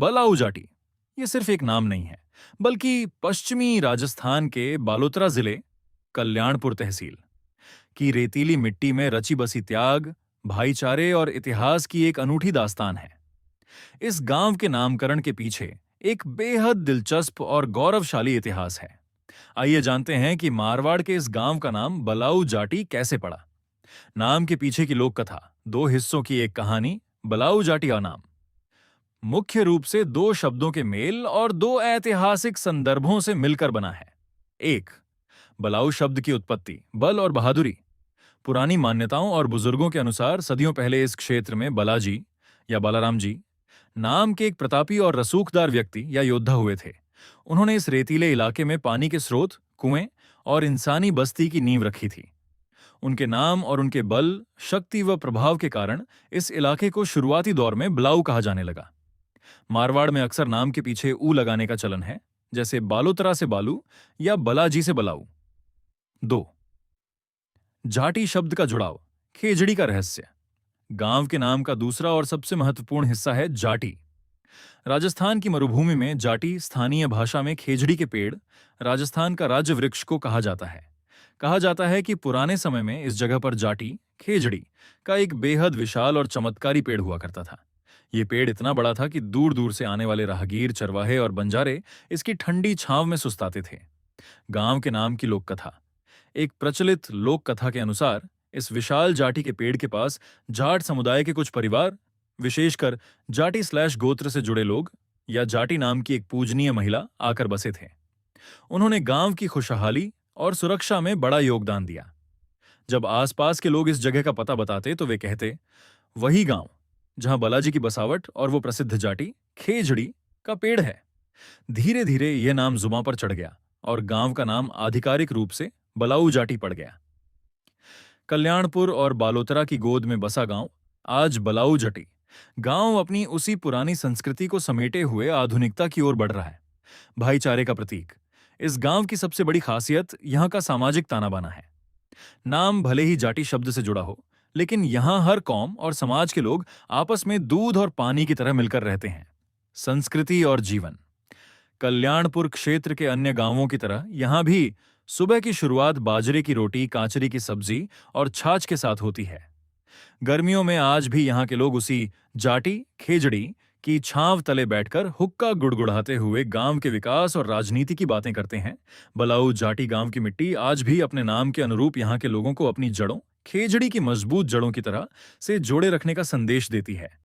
बलाऊ जाटी ये सिर्फ एक नाम नहीं है, बल्कि पश्चिमी राजस्थान के बालोतरा जिले, कल्याणपुर तहसील की रेतीली मिट्टी में रची बसी त्याग, भाईचारे और इतिहास की एक अनूठी दास्तान है। इस गांव के नामकरण के पीछे एक बेहद दिलचस्प और गौरवशाली इतिहास है। आइए जानते हैं कि मारवाड़ के इस गांव का नाम बलाऊ जाटी कैसे पड़ा। नाम के पीछे की लोक कथा, दो हिस्सों की एक कहानी, बलाऊ जाटिया नाम मुख्य रूप से दो शब्दों के मेल और दो ऐतिहासिक संदर्भों से मिलकर बना है। एक, बलाऊ शब्द की उत्पत्ति बल और बहादुरी। पुरानी मान्यताओं और बुजुर्गों के अनुसार सदियों पहले इस क्षेत्र में बालाजी या बालाराम जी नाम के एक प्रतापी और रसूखदार व्यक्ति या योद्धा हुए थे। उन्होंने इस रेतीले इलाके में पानी के स्रोत, कुएं और इंसानी बस्ती की नींव रखी थी। उनके नाम और उनके बल, शक्ति व प्रभाव के कारण इस इलाके को शुरुआती दौर में बलाऊ कहा जाने लगा। मारवाड़ में अक्सर नाम के पीछे ऊ लगाने का चलन है, जैसे बालोतरा से बालू या बलाजी से बलाऊ। दो, जाटी शब्द का जुड़ाव, खेजड़ी का रहस्य। गांव के नाम का दूसरा और सबसे महत्वपूर्ण हिस्सा है जाटी। राजस्थान की मरुभूमि में जाटी स्थानीय भाषा में खेजड़ी के पेड़, राजस्थान का राज्य वृक्ष को कहा जाता है। कहा जाता है कि पुराने समय में इस जगह पर जाटी, खेजड़ी का एक बेहद विशाल और चमत्कारी पेड़ हुआ करता था। ये पेड़ इतना बड़ा था कि दूर दूर से आने वाले राहगीर, चरवाहे और बंजारे इसकी ठंडी छांव में सुस्ताते थे। गांव के नाम की लोक कथा, एक प्रचलित लोक कथा के अनुसार इस विशाल जाटी के पेड़ के पास जाट समुदाय के कुछ परिवार, विशेषकर जाटी स्लैश गोत्र से जुड़े लोग या जाटी नाम की एक पूजनीय महिला आकर बसे थे। उन्होंने गांव की खुशहाली और सुरक्षा में बड़ा योगदान दिया। जब आसपास के लोग इस जगह का पता बताते तो वे कहते, वही गांव जहां बालाजी की बसावट और वो प्रसिद्ध जाटी खेजड़ी का पेड़ है। धीरे धीरे यह नाम जुबां पर चढ़ गया और गांव का नाम आधिकारिक रूप से बलाऊ जाटी पड़ गया। कल्याणपुर और बालोतरा की गोद में बसा गांव आज बलाऊ जाटी गांव अपनी उसी पुरानी संस्कृति को समेटे हुए आधुनिकता की ओर बढ़ रहा है। भाईचारे का प्रतीक, इस गांव की सबसे बड़ी खासियत यहां का सामाजिक ताना बाना है। नाम भले ही जाटी शब्द से जुड़ा हो, लेकिन यहां हर कौम और समाज के लोग आपस में दूध और पानी की तरह मिलकर रहते हैं। संस्कृति और जीवन, कल्याणपुर क्षेत्र के अन्य गांवों की तरह यहां भी सुबह की शुरुआत बाजरे की रोटी, कांचरी की सब्जी और छाछ के साथ होती है। गर्मियों में आज भी यहाँ के लोग उसी जाटी खेजड़ी की छांव तले बैठकर हुक्का गुड़गुड़ाते हुए गांव के विकास और राजनीति की बातें करते हैं। बलाऊ जाटी गांव की मिट्टी आज भी अपने नाम के अनुरूप यहाँ के लोगों को अपनी जड़ों, खेजड़ी की मजबूत जड़ों की तरह से जोड़े रखने का संदेश देती है।